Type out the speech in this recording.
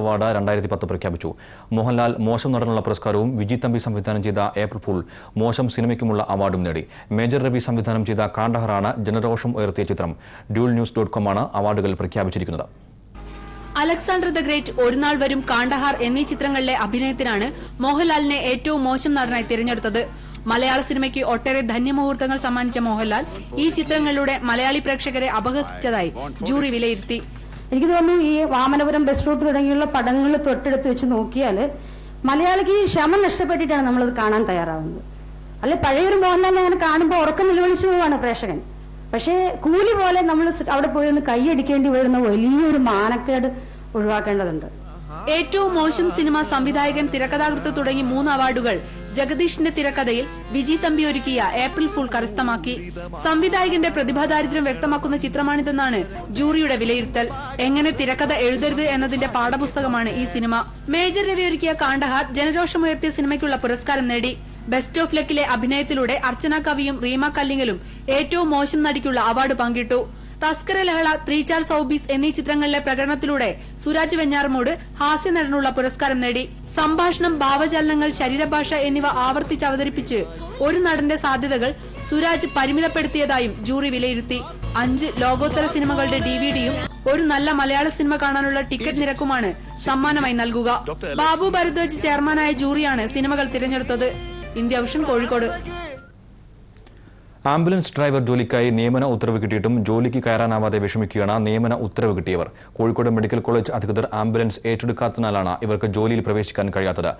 Award 2010 പ്രഖ്യാപിച്ചു. മോഹൻലാൽ മോശം നടനുള്ള പുരസ്കാരവും വിജി തമ്പി സംവിധാനം ചെയ്ത ഏപ്രിൽ ഫൂൾ മോശം സിനിമയ്ക്കുമുള്ള അവാർഡും നേടി. മേജർ രവി സംവിധാനം ചെയ്ത കാണ്ഡഹാറാണ് ജനരോഷം ഉയർത്തിയ ചിത്രം. dualnews.com ആണ് അവാർഡുകൾ പ്രഖ്യാപിച്ചിരിക്കുന്നത്. അലക്സാണ്ടർ ദ ഗ്രേറ്റ്, ഒരു നാൾ വരും, കാണ്ഡഹാർ എന്നീ ചിത്രങ്ങളിലെ അഭിനയത്തിനാണ് മോഹൻലാലിനെ ഏറ്റവും മോശം നടനായി തിരഞ്ഞെടുത്തത്. മലയാള സിനിമയ്ക്ക് ഒട്ടേറെ ധന്യമുഹൂർത്തങ്ങൾ സമ്മാനിച്ച മോഹൻലാൽ ഈ ചിത്രങ്ങളിലൂടെ മലയാളി പ്രേക്ഷകരെ അപഹസിച്ചതായി ജൂറി വിലയിരുത്തി. എനിക്ക് തോന്നുന്നു ഈ വാമനപുരം ബസ് റൂട്ട് തുടങ്ങിയുള്ള പടങ്ങൾ തൊട്ടടുത്ത് വെച്ച് നോക്കിയാൽ മലയാളിക്ക് ഈ ക്ഷമ നഷ്ടപ്പെട്ടിട്ടാണ് നമ്മളത് കാണാൻ തയ്യാറാവുന്നത്. അല്ലെ പഴയൊരു മോഹൻലാലിനെ അങ്ങനെ കാണുമ്പോൾ ഉറക്കം നിലവിളിച്ചു പോവാണ് പ്രേക്ഷകൻ. പക്ഷേ കൂലി പോലെ നമ്മൾ അവിടെ പോയി ഒന്ന് കൈയടിക്കേണ്ടി വരുന്ന വലിയൊരു മാനക്കേട് ഒഴിവാക്കേണ്ടതുണ്ട്. ഏറ്റവും മോശം സിനിമ, സംവിധായകൻ, തിരക്കഥാകൃത്ത് തുടങ്ങി 3 അവാർഡുകൾ ജഗദീഷിന്റെ തിരക്കഥയിൽ വിജി തമ്പി ഒരുക്കിയ ഏപ്രിൽ ഫൂൾ കരസ്ഥമാക്കി. സംവിധായകന്റെ പ്രതിഭാദാരിദ്ര്യം വ്യക്തമാക്കുന്ന ചിത്രമാണിതെന്നാണ് ജൂറിയുടെ വിലയിരുത്തൽ. എങ്ങനെ തിരക്കഥ എഴുതരുത് എന്നതിന്റെ പാഠപുസ്തകമാണ് ഈ സിനിമ. മേജർ രവി ഒരുക്കിയ കാണ്ഡഹാർ ജനരോഷമുയർത്തിയ സിനിമയ്ക്കുള്ള പുരസ്കാരം നേടി. ബെസ്റ്റ് ഓഫ് ലക്കിലെ അഭിനയത്തിലൂടെ അർച്ചന കവിയും റീമ കല്ലിങ്ങലും ഏറ്റവും മോശം നടിക്കുള്ള അവാർഡ് പങ്കിട്ടു. തസ്കര ലഹള, 3 Star സൗബീസ് എന്നീ ചിത്രങ്ങളിലെ പ്രകടനത്തിലൂടെ സുരാജ് വെഞ്ഞാറമൂട് ഹാസ്യ നടനുള്ള പുരസ്കാരം നേടി. സംഭാഷണം, ഭാവചലനങ്ങൾ, ശരീരഭാഷ എന്നിവ ആവർത്തിച്ച് അവതരിപ്പിച്ച് ഒരു നടന്റെ സാധ്യതകൾ സുരാജ് പരിമിതപ്പെടുത്തിയതായും ജൂറി വിലയിരുത്തി. 5 ലോകോത്തര സിനിമകളുടെ DVDയും ഒരു നല്ല മലയാള സിനിമ കാണാനുള്ള ടിക്കറ്റ് നിരക്കുമാണ് സമ്മാനമായി നൽകുക. ബാബു ഭരദ്വാജ് ചെയർമാനായ ജൂറിയാണ് സിനിമകൾ തിരഞ്ഞെടുത്തത്. India vision, Kozhikode. Ambulance driver ജോലിക്കായി നിയമന ഉത്തരവ് കിട്ടിയിട്ടും ജോലിക്ക് കയറാനാവാതെ വിഷമിക്കുകയാണ് നിയമന ഉത്തരവ് കിട്ടിയവർ. കോഴിക്കോട് മെഡിക്കൽ കോളേജ് അധികൃതർ ആംബുലൻസ് ഏറ്റെടുക്കാത്തതിനാലാണ് ഇവർക്ക് ജോലിയിൽ പ്രവേശിക്കാൻ കഴിയാത്തത്.